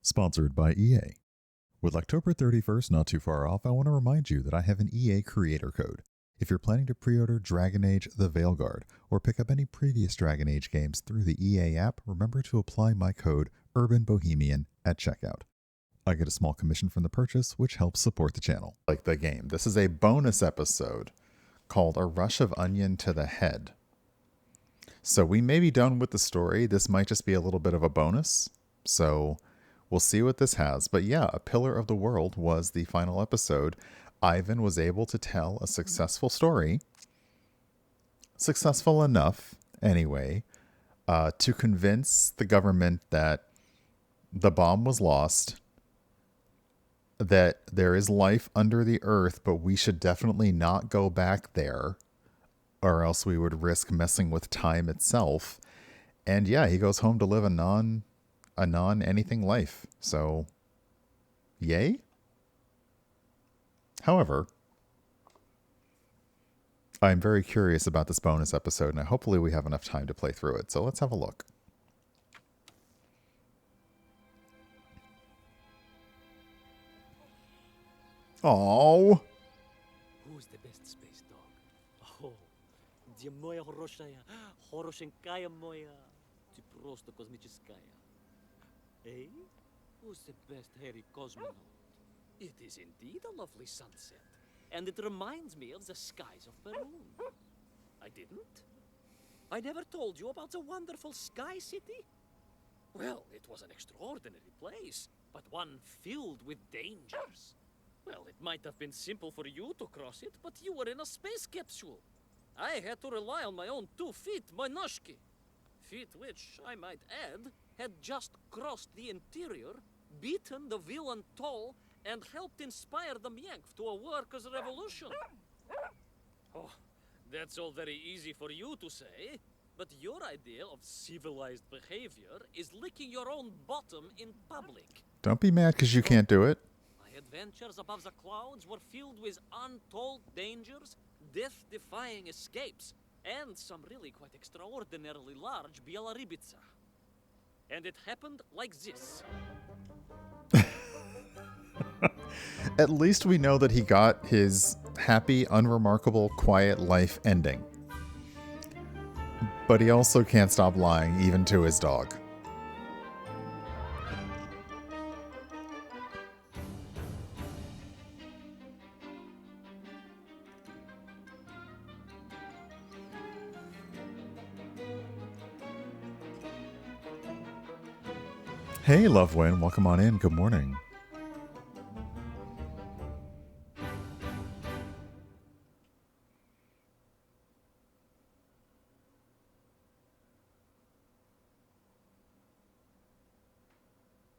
Sponsored by EA. With October 31st not too far off, I want to remind you that I have an EA creator code. If you're planning to pre-order Dragon Age The Veilguard or pick up any previous Dragon Age games through the EA app, remember to apply my code URBANBOHEMIAN at checkout. I get a small commission from the purchase, which helps support the channel. Like the game. This is a bonus episode called A Rush of Onion to the Head. So we may be done with the story. This might just be a little bit of a bonus. So we'll see what this has. But yeah, A Pillar of the World was the final episode. Ivan was able to tell a successful story. Successful enough, anyway, to convince the government that the bomb was lost, that there is life under the earth, but we should definitely not go back there, or else we would risk messing with time itself. And yeah, he goes home to live a non-anything life. So, yay? However, I'm very curious about this bonus episode, and hopefully we have enough time to play through it. So let's have a look. Oh, Who's the best space dog? Oh, где моя хорошая, хорошенькая моя, ты просто космическая. Eh? Who's the best hairy cosmonaut? It is indeed a lovely sunset, and it reminds me of the skies of Peru. I didn't? I never told you about the wonderful Sky City? Well, it was an extraordinary place, but one filled with dangers. Well, it might have been simple for you to cross it, but you were in a space capsule. I had to rely on my own 2 feet, my noshki. Feet which, I might add, had just crossed the interior, beaten the villain Toll, and helped inspire the Menkv to a workers' revolution. Oh, that's all very easy for you to say, but your idea of civilized behavior is licking your own bottom in public. don't be mad because you can't do it. My adventures above the clouds were filled with untold dangers, death-defying escapes, and some really quite extraordinarily large bielaribica. And it happened like this. At least we know that he got his happy, unremarkable, quiet life ending. But he also can't stop lying, even to his dog. Hey, Lovewind, welcome on in. Good morning.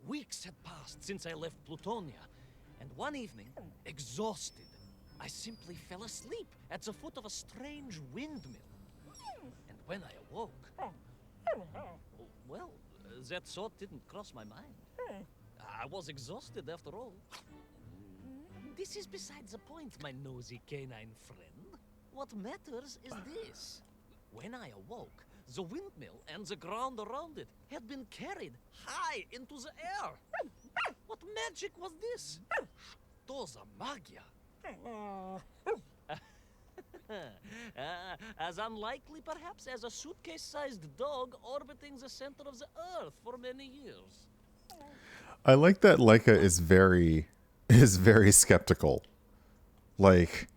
Weeks had passed since I left Plutonia, and one evening, exhausted, I simply fell asleep at the foot of a strange windmill. And when I awoke, well, that thought didn't cross my mind. I was exhausted after all. This is besides the point, my nosy canine friend. What matters is this. When I awoke, the windmill and the ground around it had been carried high into the air. What magic was this? Что за магия? As unlikely, perhaps, as a suitcase-sized dog orbiting the center of the Earth for many years. I like that Leica is very skeptical. Like,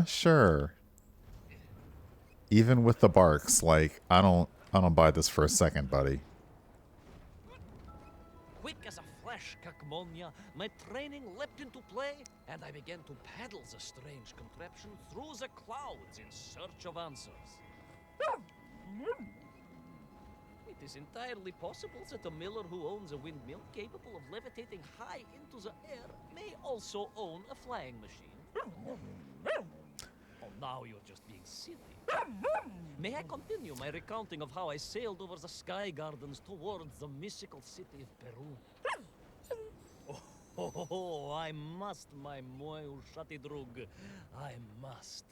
sure. Even with the barks, like, I don't buy this for a second, buddy. Quick as a flash, Kakmonia, my training leapt into play, and I began to paddle the strange contraption through the clouds in search of answers. It is entirely possible that a miller who owns a windmill capable of levitating high into the air may also own a flying machine. Oh, now you're just being silly. May I continue my recounting of how I sailed over the sky gardens towards the mystical city of Peru? Oh, I must, my moi ushati drug. I must.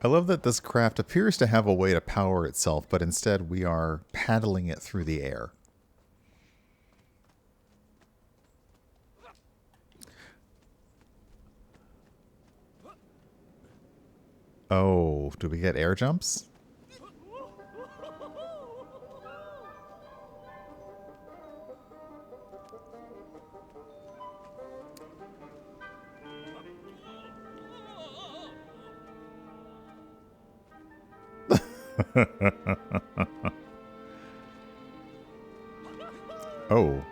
I love that this craft appears to have a way to power itself, but instead we are paddling it through the air. Oh, do we get air jumps? Oh,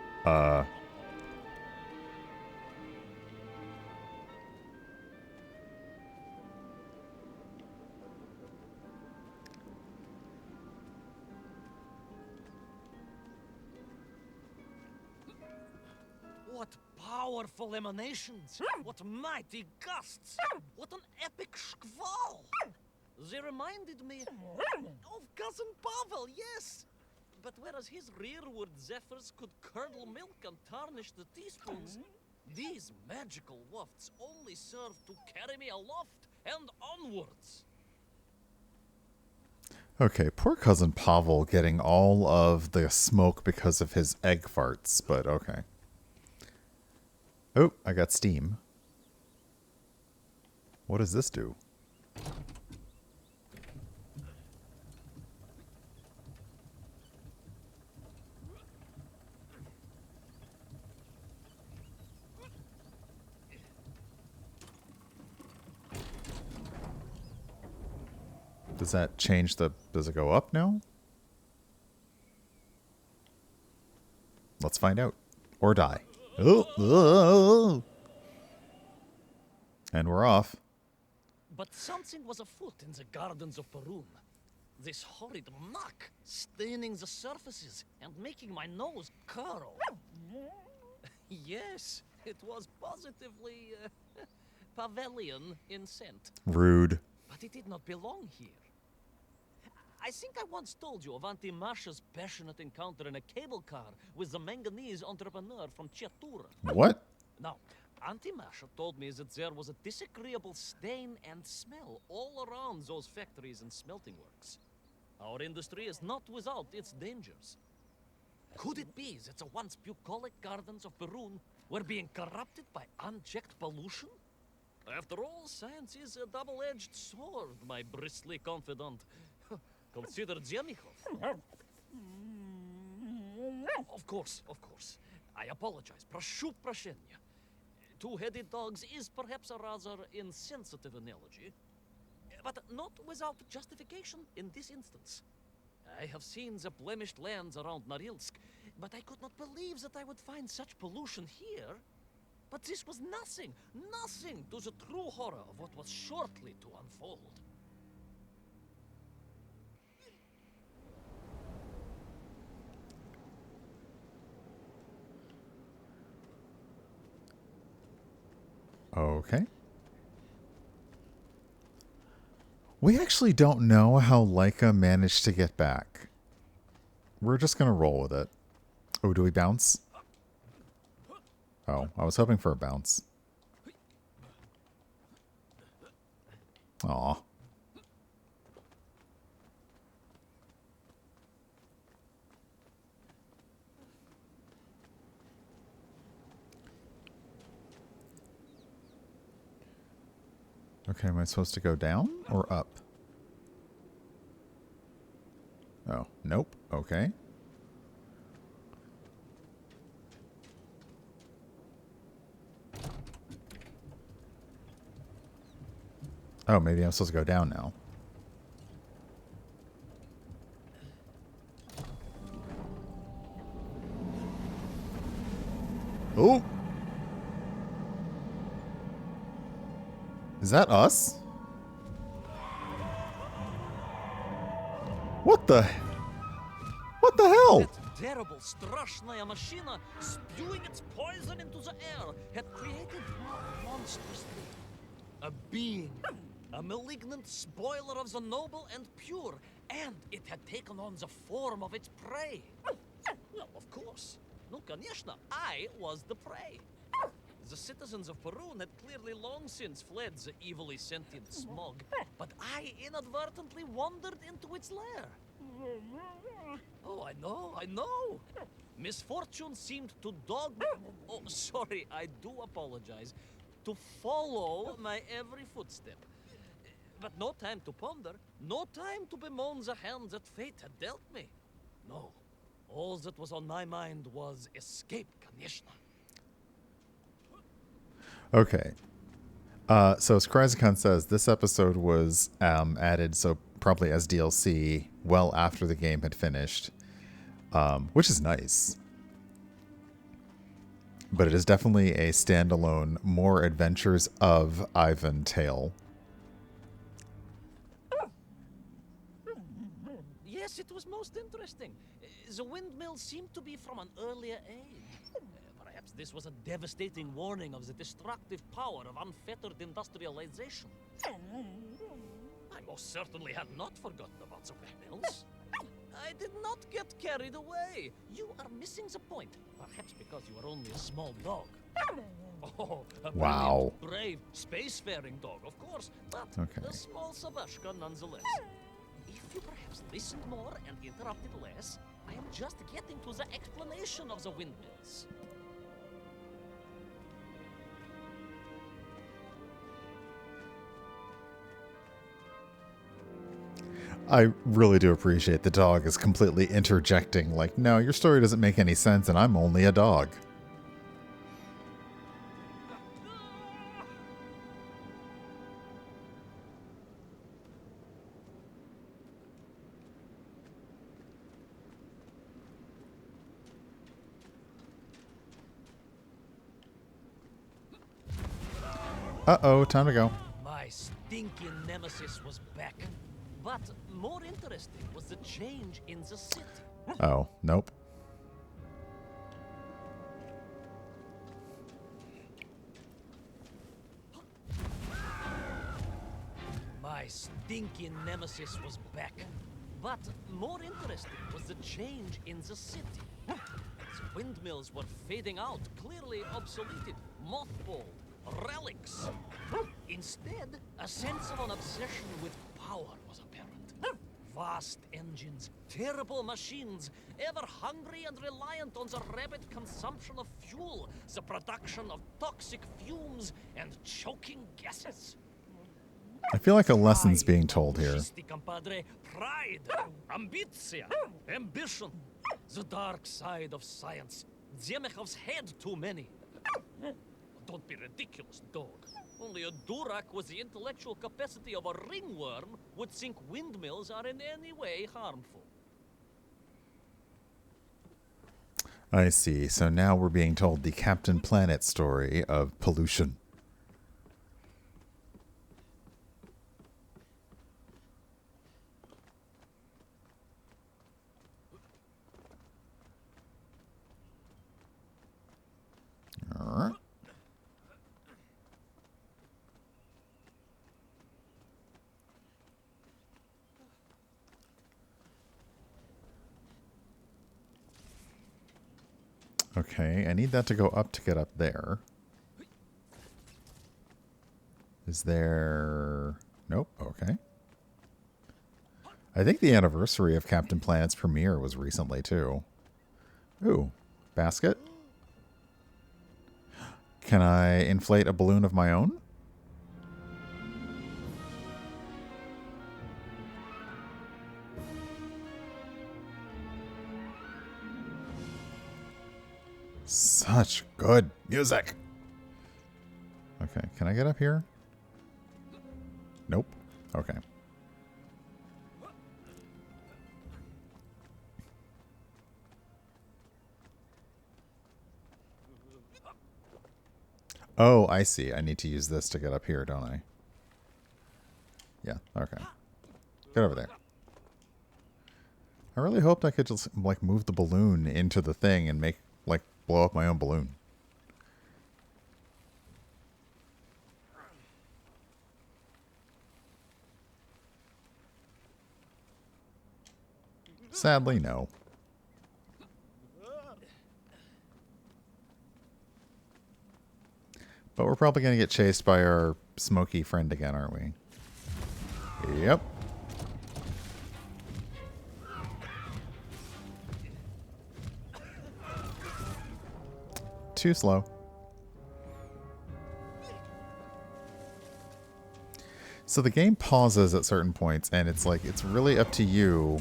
What powerful emanations! What mighty gusts! What an epic squall! They reminded me of Cousin Pavel, yes! But whereas his rearward zephyrs could curdle milk and tarnish the teaspoons, these magical wafts only serve to carry me aloft and onwards. okay. Poor cousin Pavel getting all of the smoke because of his egg farts, but okay. Oh, I got steam. What does this do? Does that change the... Does it go up now? Let's find out. Or die. Oh. And we're off. But something was afoot in the gardens of Perun. This horrid muck staining the surfaces and making my nose curl. Yes, it was positively Pavelian in scent. Rude. But it did not belong here. I think I once told you of Auntie Masha's passionate encounter in a cable car with the manganese entrepreneur from Chiatura. What? Now, Auntie Masha told me that there was a disagreeable stain and smell all around those factories and smelting works. Our industry is not without its dangers. Could it be that the once bucolic gardens of Perun were being corrupted by unchecked pollution? After all, science is a double-edged sword, my bristly confidant. Consider Zemichov. Of course. I apologize. Proшу прощения. Two-headed dogs is perhaps a rather insensitive analogy, but not without justification in this instance. I have seen the blemished lands around Norilsk, but I could not believe that I would find such pollution here. But this was nothing to the true horror of what was shortly to unfold. Okay. We actually don't know how Laika managed to get back. We're just going to roll with it. Oh, do we bounce? Oh, I was hoping for a bounce. Aw. Okay, am I supposed to go down or up? Oh, nope. Okay. Oh, maybe I'm supposed to go down now. Oh! Is that us? What the hell? That terrible Strashnaya machina spewing its poison into the air had created monstrously a being, a malignant spoiler of the noble and pure, and it had taken on the form of its prey. Well, of course. No, конечно, I was the prey. The citizens of Perun had clearly long since fled the evilly sentient smog, but I inadvertently wandered into its lair. Oh, I know. Misfortune seemed to dog me. Oh, sorry, I do apologize. To follow my every footstep. But no time to ponder, no time to bemoan the hand that fate had dealt me. No, all that was on my mind was escape, Kanishna. Okay. So as Kryzikon says, this episode was added, so probably as DLC, well after the game had finished, which is nice. But it is definitely a standalone, more adventures of Ivan tale. Yes, it was most interesting. The windmill seemed to be from an earlier age. Perhaps this was a devastating warning of the destructive power of unfettered industrialization. I most certainly had not forgotten about the windmills. I did not get carried away. You are missing the point. Perhaps because you are only a small dog. Oh, a Wow. brilliant, brave, spacefaring dog, of course, but a small Sabashka nonetheless. If you perhaps listened more and interrupted less, I am just getting to the explanation of the windmills. I really do appreciate the dog is completely interjecting, like, no, your story doesn't make any sense and I'm only a dog. Uh-oh, time to go. My stinking nemesis was back. But more interesting was the change in the city. Oh, nope. My stinking nemesis was back. But more interesting was the change in the city. The windmills were fading out, clearly obsoleted, mothballed, relics. Instead, a sense of an obsession with power was apparent. Vast engines, terrible machines, ever hungry and reliant on the rapid consumption of fuel, the production of toxic fumes and choking gases. I feel like a lesson's being told here. Compadre, pride, ambitia, ambition, the dark side of science. Zemechov's had too many. Don't be ridiculous, dog. Only a Durak with the intellectual capacity of a ringworm would think windmills are in any way harmful. I see. So now we're being told the Captain Planet story of pollution. All right. Okay, I need that to go up to get up there. Is there... Nope, okay. I think the anniversary of Captain Planet's premiere was recently, too. Ooh, basket. Can I inflate a balloon of my own? Such good music. Okay, can I get up here? Nope. Okay. Oh, I see. I need to use this to get up here, don't I? Yeah, okay. Get over there. I really hoped I could just, like, move the balloon into the thing and make, like, blow up my own balloon. Sadly, no. But we're probably going to get chased by our smoky friend again, aren't we? Yep. Too slow. So the game pauses at certain points, and it's like, it's really up to you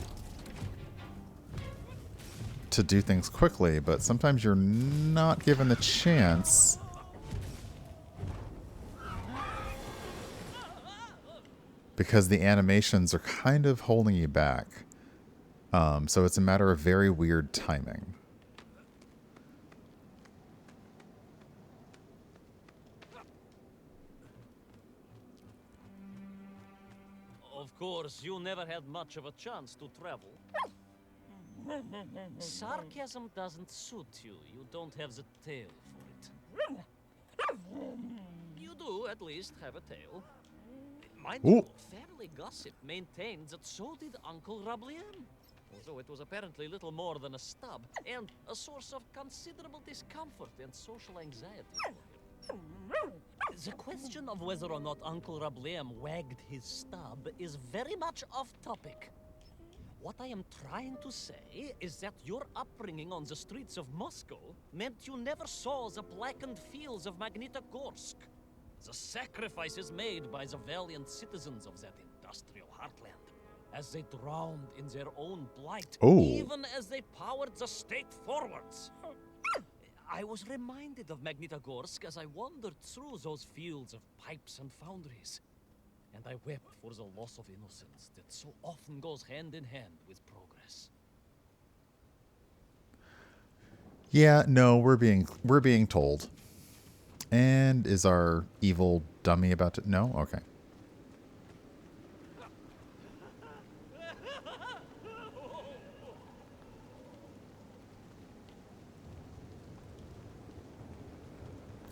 to do things quickly, but sometimes you're not given the chance. Because the animations are kind of holding you back. So it's a matter of very weird timing. Of course, you never had much of a chance to travel. Sarcasm doesn't suit you. You don't have the tail for it. You do, at least, have a tail. Mind Ooh. you, family gossip maintains that so did Uncle Rablien. Although it was apparently little more than a stub, and a source of considerable discomfort and social anxiety for him. The question of whether or not Uncle Rabliem wagged his stub is very much off topic. What I am trying to say is that your upbringing on the streets of Moscow meant you never saw the blackened fields of Magnitogorsk. The sacrifices made by the valiant citizens of that industrial heartland, as they drowned in their own blight, even as they powered the state forwards. I was reminded of Magnitogorsk as I wandered through those fields of pipes and foundries, and I wept for the loss of innocence that so often goes hand in hand with progress. Yeah, no, we're being told. And is our evil dummy about to... No? Okay.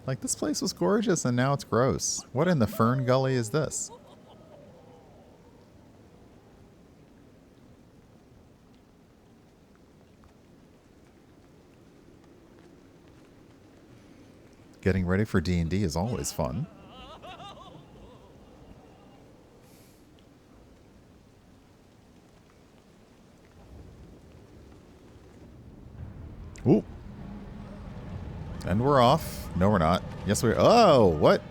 Like, this place was gorgeous and now it's gross. What in the fern gully is this? Getting ready for D&D is always fun. Ooh. And we're off. No, we're not. Yes, we are. Oh, what?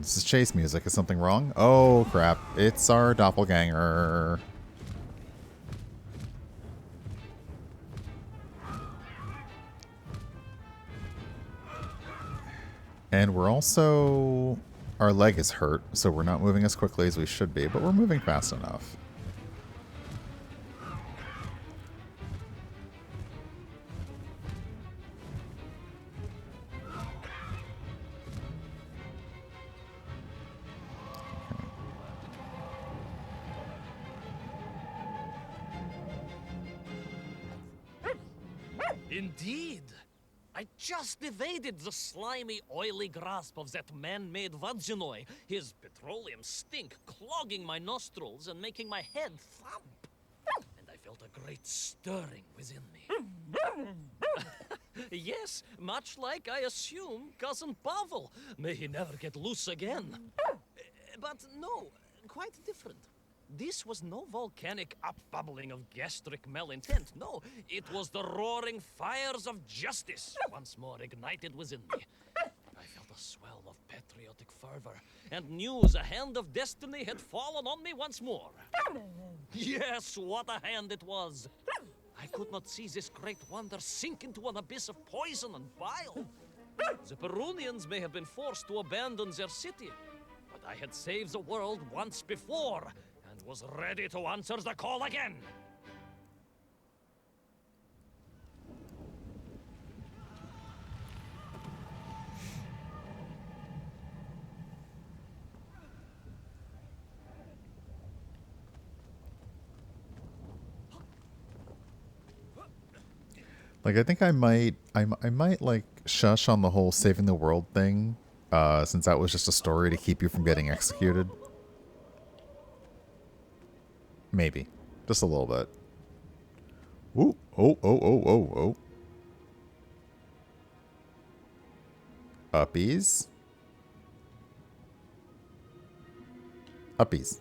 This is chase music. Is something wrong? Oh, crap. It's our doppelganger. And we're also... Our leg is hurt, so we're not moving as quickly as we should be, but we're moving fast enough. Indeed! I just evaded the slimy, oily grasp of that man-made Vadzinoy, his petroleum stink clogging my nostrils and making my head thump. And I felt a great stirring within me. Yes, much like I assume Cousin Pavel. May he never get loose again. But no, quite different. This was no volcanic upbubbling of gastric malintent. No, it was the roaring fires of justice once more ignited within me. I felt a swell of patriotic fervor and knew the hand of destiny had fallen on me once more. Yes, what a hand it was. I could not see this great wonder sink into an abyss of poison and bile. The Perunians may have been forced to abandon their city, but I had saved the world once before, was ready to answer the call again. Like, I think I might like shush on the whole saving the world thing, since that was just a story to keep you from getting executed. Maybe. Just a little bit. Ooh. Oh. Uppies. Uppies.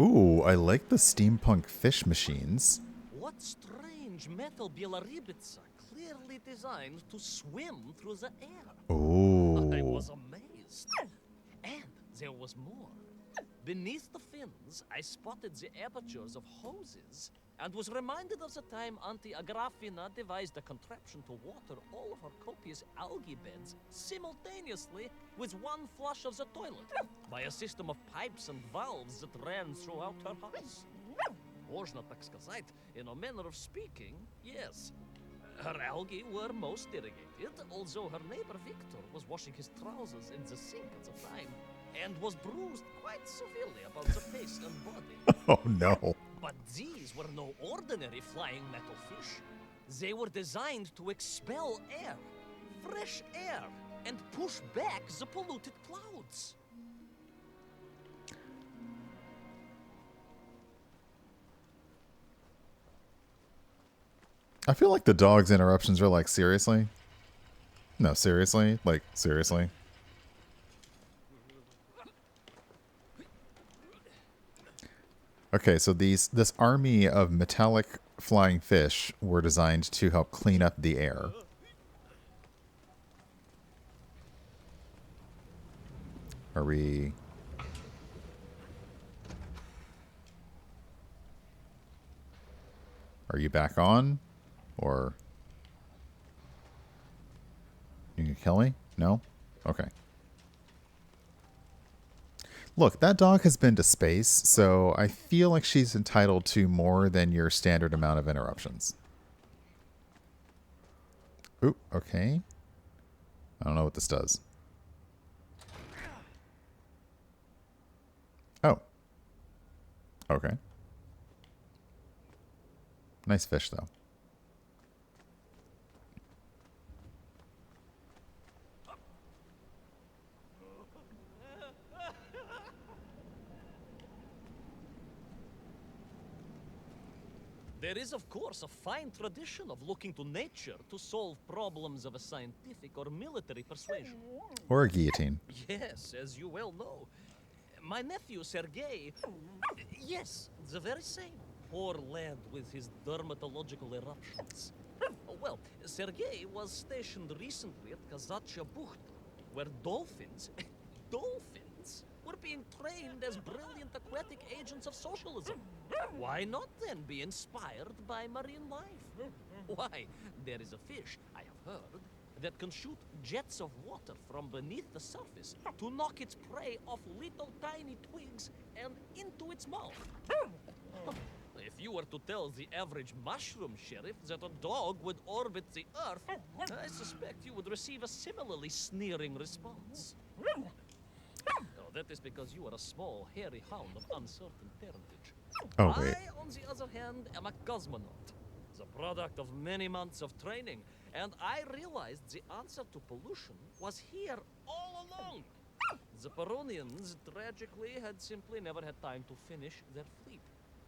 Ooh, I like the steampunk fish machines. What strange metal Bielaribitsa clearly designed to swim through the air. Ooh. I was amazed. And there was more. Beneath the fins, I spotted the apertures of hoses and was reminded of the time Auntie Agrafina devised a contraption to water all of her copious algae beds simultaneously with one flush of the toilet by a system of pipes and valves that ran throughout her house. Można tak сказать, in a manner of speaking, yes. Her algae were most irrigated, although her neighbor Victor was washing his trousers in the sink at the time and was bruised quite severely about the face and body. Oh no. But these were no ordinary flying metal fish. They were designed to expel air, fresh air, and push back the polluted clouds. I feel like the dog's interruptions are like, seriously? No, seriously? Like, seriously? Okay, so this army of metallic flying fish were designed to help clean up the air. Are we... Are you back on? Or... You can kill me? No? Okay. Look, that dog has been to space, so I feel like she's entitled to more than your standard amount of interruptions. Ooh, okay. I don't know what this does. Oh. Okay. Nice fish, though. There is, of course, a fine tradition of looking to nature to solve problems of a scientific or military persuasion. Or a guillotine. Yes, as you well know. My nephew, Sergei... Yes, the very same. Poor lad with his dermatological eruptions. Well, Sergei was stationed recently at Kazachya Bucht, where dolphins... dolphins were being trained as brilliant aquatic agents of socialism. Why not then be inspired by marine life? Why, there is a fish, I have heard, that can shoot jets of water from beneath the surface to knock its prey off little tiny twigs and into its mouth. If you were to tell the average mushroom sheriff that a dog would orbit the Earth, I suspect you would receive a similarly sneering response. Oh, that is because you are a small, hairy hound of uncertain parentage. Oh, wait. I, on the other hand, am a cosmonaut, the product of many months of training, and I realized the answer to pollution was here all along. The Peronians, tragically, had simply never had time to finish their fleet.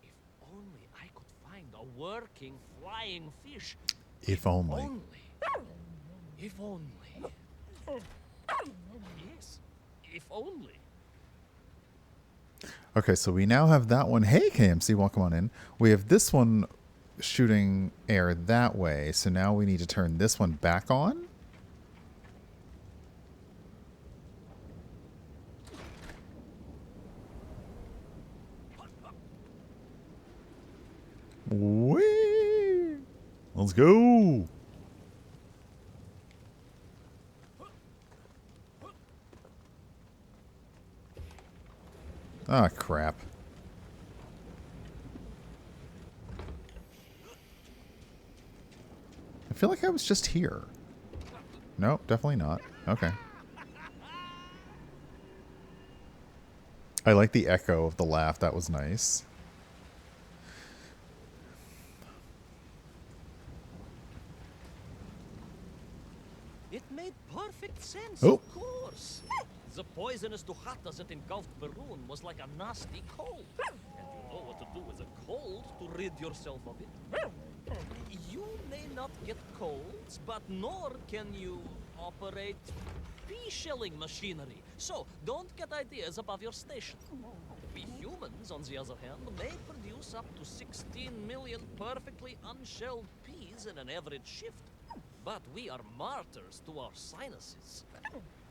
If only I could find a working flying fish. If only. If only. Yes, if only. Okay, so we now have that one. Hey, KMC, welcome on in. We have this one shooting air that way, so now we need to turn this one back on. Whee! Let's go! Ah, crap. I feel like I was just here. Nope, definitely not. Okay. I like the echo of the laugh. That was nice. Oh. Of course. The poisonous Duchata that engulfed Perun was like a nasty cold. And you know what to do with a cold to rid yourself of it. You may not get colds, but nor can you operate pea-shelling machinery. So, don't get ideas above your station. We humans, on the other hand, may produce up to 16 million perfectly unshelled peas in an average shift. But we are martyrs to our sinuses.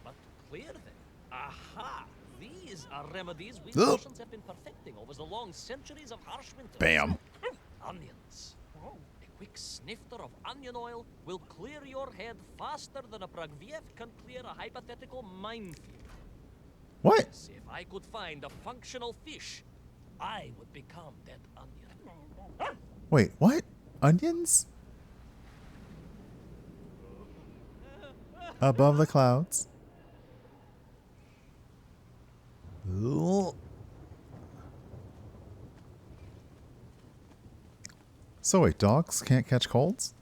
But to clear them, aha! These are remedies we Russians have been perfecting over the long centuries of harsh winters. Bam. Onions. A quick snifter of onion oil will clear your head faster than a Pragviev can clear a hypothetical minefield. What? Yes, if I could find a functional fish, I would become that onion. Wait, what? Onions? Above the clouds. Ooh. So wait, dogs can't catch colds?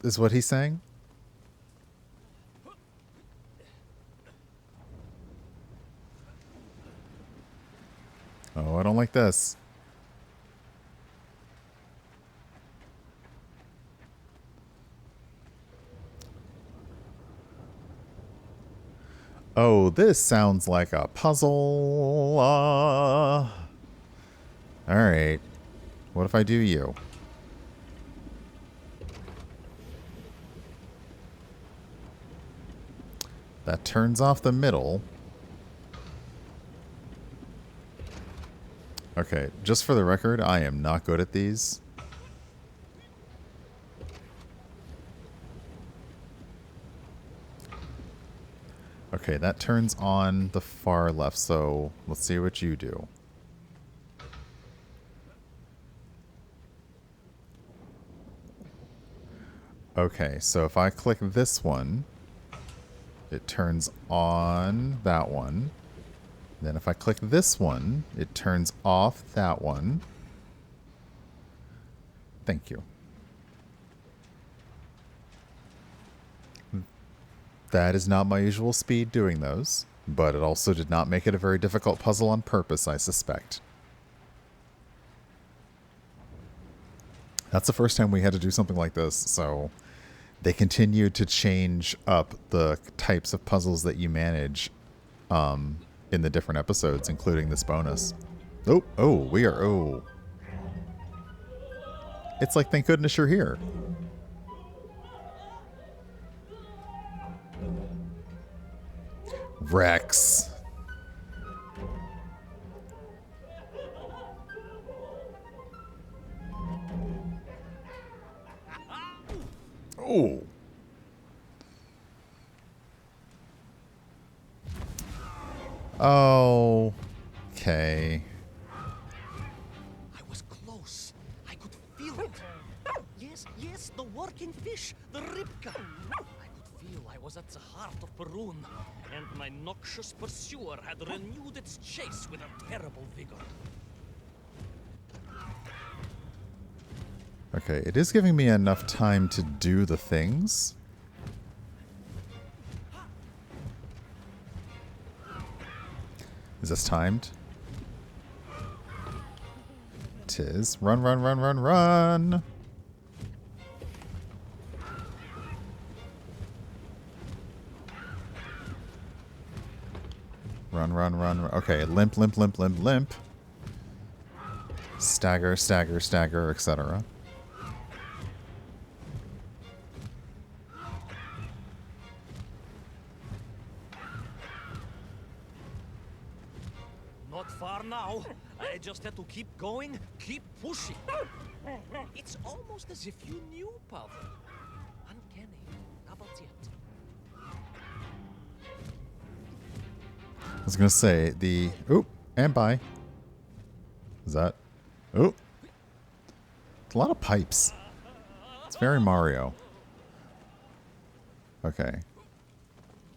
Is what he's saying? Oh, I don't like this. Oh, this sounds like a puzzle. Alright. What if I do you? That turns off the middle. Okay, just for the record, I am not good at these. Okay, that turns on the far left, so let's see what you do. Okay, so if I click this one, it turns on that one. Then if I click this one, it turns off that one. Thank you. That is not my usual speed doing those, but it also did not make it a very difficult puzzle on purpose, I suspect. That's the first time we had to do something like this, so they continued to change up the types of puzzles that you manage in the different episodes, including this bonus. Oh. It's like, thank goodness you're here. Rex. Oh. Oh. Okay. I was close. I could feel it. Yes, the working fish, the ribka. I could feel I was at the heart of Perun, and my noxious pursuer had renewed its chase with a terrible vigor. Okay, it is giving me enough time to do the things. Is this timed? Tis. Run, run, run, run, run! Run, run, run. Okay, limp, limp, limp, limp, limp. Stagger, stagger, stagger, etc. Not far now. I just had to keep going, keep pushing. It's almost as if you knew, Pavel. Uncanny. How about it? I was gonna say the oop and bye. Is that oop? It's a lot of pipes. It's very Mario. Okay.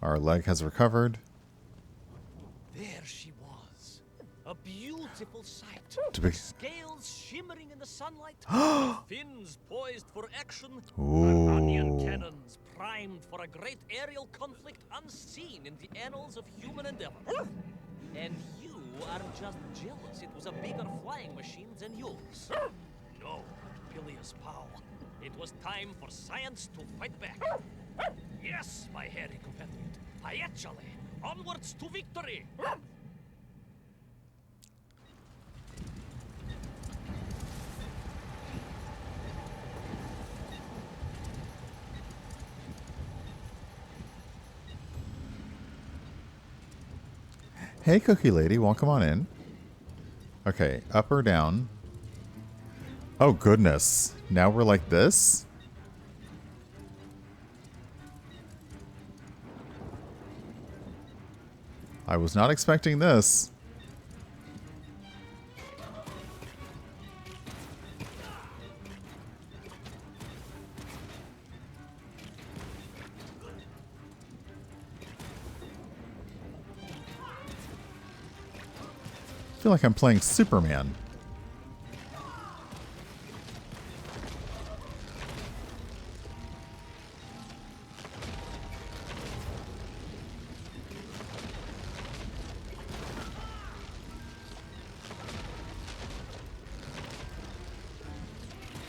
Our leg has recovered. There she was. A beautiful sight. To be- The scales shimmering in the sunlight. The fins poised for action. Ooh. Onion cannons primed for a great aerial conflict unseen in the annals of human endeavor. And you are just jealous it was a bigger flying machine than yours. No, Bilious pal. It was time for science to fight back. Yes, my hairy compatriot. Ayachale, onwards to victory! Hey, Cookie Lady, welcome on in. Okay, up or down? Oh, goodness. Now we're like this? I was not expecting this. I feel like I'm playing Superman.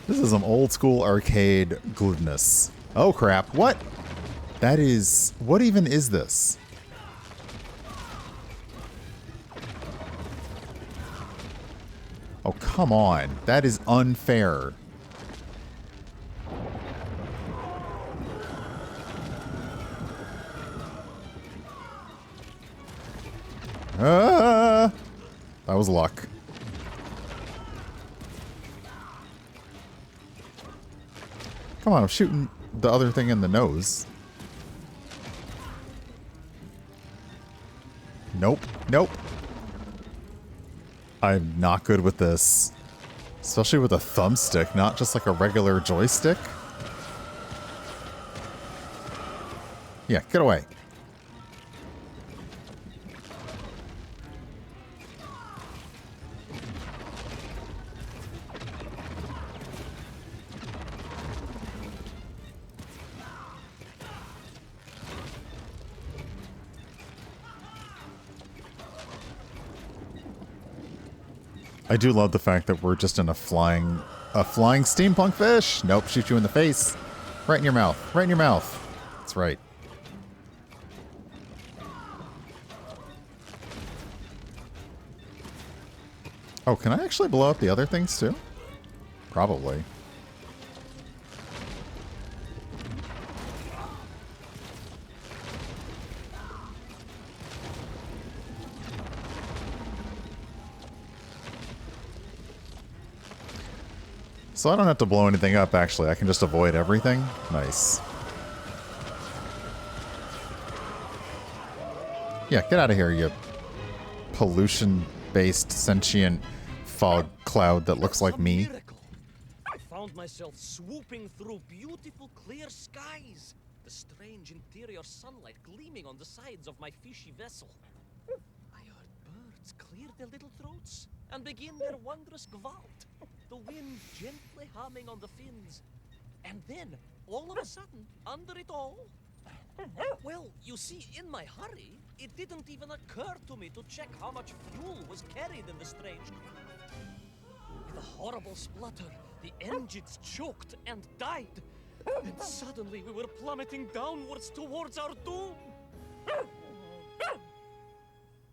This is some old school arcade goodness. Oh crap, what? That is... what even is this? Oh, come on. That is unfair. Ah! That was luck. Come on, I'm shooting the other thing in the nose. Nope. Nope. I'm not good with this. Especially with a thumbstick, not just like a regular joystick. Yeah, get away. I do love the fact that we're just in a flying steampunk fish. Nope, shoot you in the face. Right in your mouth. Right in your mouth. That's right. Oh, can I actually blow up the other things too? Probably. So I don't have to blow anything up, actually. I can just avoid everything. Nice. Yeah, get out of here, you pollution-based sentient fog cloud that looks like me. Miracle. I found myself swooping through beautiful clear skies. The strange interior sunlight gleaming on the sides of my fishy vessel. I heard birds clear their little throats and begin their wondrous gvalt. The wind gently humming on the fins. And then, all of a sudden, under it all... Well, you see, in my hurry, it didn't even occur to me to check how much fuel was carried in the strange craft. With a horrible splutter, the engines choked and died. And suddenly we were plummeting downwards towards our doom.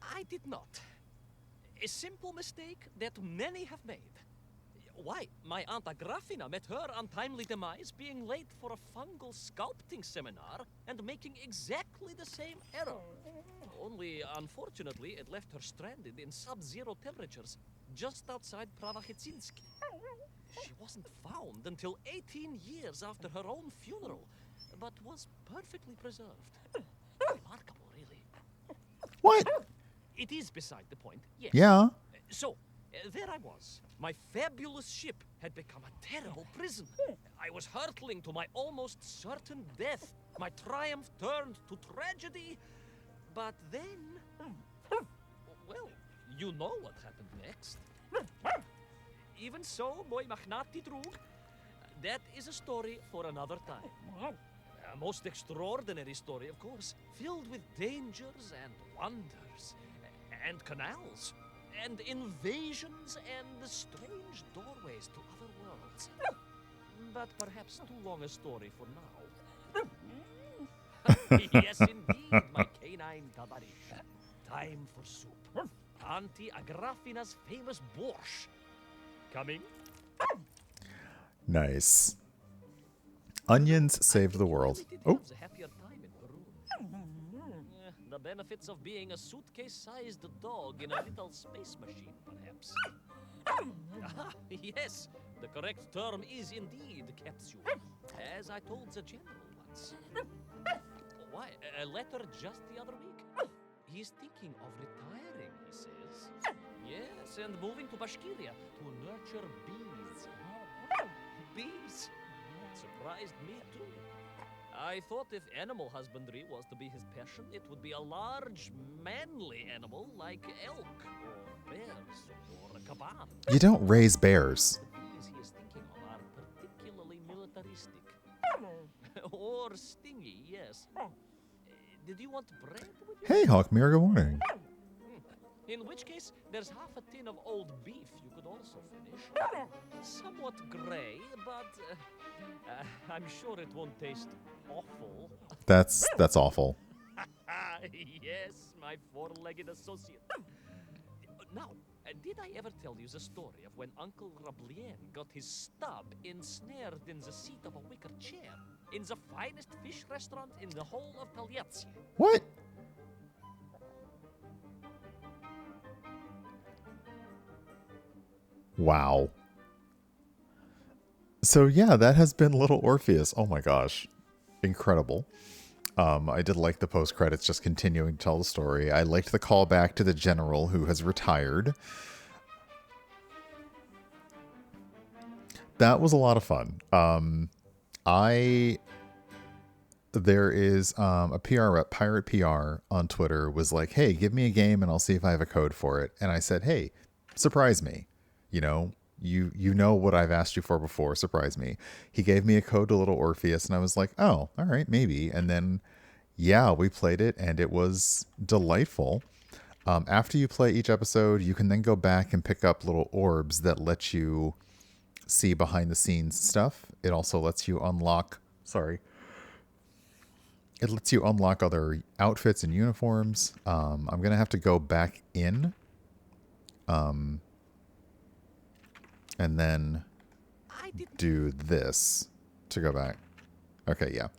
I did not. A simple mistake that many have made. Why, my Aunt Agrafina met her untimely demise being late for a fungal sculpting seminar and making exactly the same error. Only, unfortunately, it left her stranded in sub-zero temperatures just outside Pravachitsinsk. She wasn't found until 18 years after her own funeral, but was perfectly preserved. Remarkable, really. What? It is beside the point, yes. Yeah. So, there I was. My fabulous ship had become a terrible prison. I was hurtling to my almost certain death. My triumph turned to tragedy. But then... Well, You know what happened next. Even so, boy Machnati Drug, that is a story for another time. A most extraordinary story, of course, filled with dangers and wonders, and canals, and invasions, and strange doorways to other worlds. But perhaps too long a story for now. Yes, indeed, my canine Tavarish. Time for soup. Auntie Agrafina's famous borscht. Coming? Nice. Onions saved the world. Oh, A happier time in Peru. The benefits of being a suitcase-sized dog in a little space machine, perhaps. Ah, yes, the correct term is indeed capsule, as I told the general once. Why, a letter just the other week. He's thinking of retiring, he says. Yes, and moving to Bashkiria to nurture bees. Bees? Surprised me too. I thought if animal husbandry was to be his passion, it would be a large, manly animal like elk, or bears, or a caban. you don't raise bears. The bees he is thinking of are particularly militaristic. Or stingy, yes. Did you want bread with your Hey, Hawkmere, good morning. In which case, there's half a tin of old beef you could also finish. Somewhat gray, but I'm sure it won't taste awful. That's awful. Yes, my four-legged associate. Now, did I ever tell you the story of when Uncle Rablien got his stub ensnared in the seat of a wicker chair in the finest fish restaurant in the whole of Taliatsia? What? Wow. So yeah, that has been Little Orpheus. Oh my gosh. Incredible. I did like the post-credits just continuing to tell the story. I liked the callback to the general who has retired. That was a lot of fun. There is a PR rep, Pirate PR on Twitter, was like, hey, give me a game and I'll see if I have a code for it. And I said, hey, surprise me. You know, you know what I've asked you for before. Surprise me. He gave me a code to Little Orpheus and I was like, oh, all right, maybe. And then, yeah, we played it and it was delightful. After you play each episode, you can then go back and pick up little orbs that let you see behind the scenes stuff. It also lets you unlock, it lets you unlock other outfits and uniforms. I'm going to have to go back in. And then do this to go back. Okay, yeah.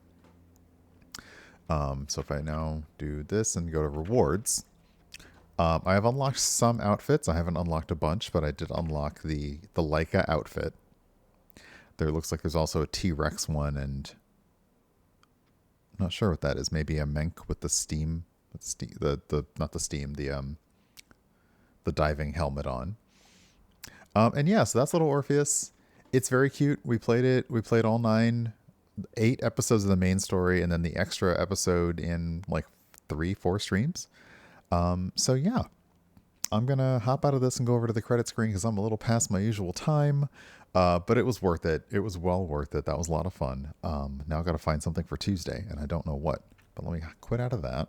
So if I now do this and go to rewards, I have unlocked some outfits. I haven't unlocked a bunch, but I did unlock the Leica outfit. There looks like there's also a T-Rex one, and I'm not sure what that is. Maybe a Menkv with the steam, the diving helmet on. And yeah, so that's Little Orpheus. It's very cute. We played it. We played all 8 episodes of the main story, and then the extra episode in like 3-4 streams. So yeah, I'm going to hop out of this and go over to the credit screen because I'm a little past my usual time. But it was worth it. It was well worth it. That was a lot of fun. Now I've got to find something for Tuesday, and I don't know what. But let me quit out of that.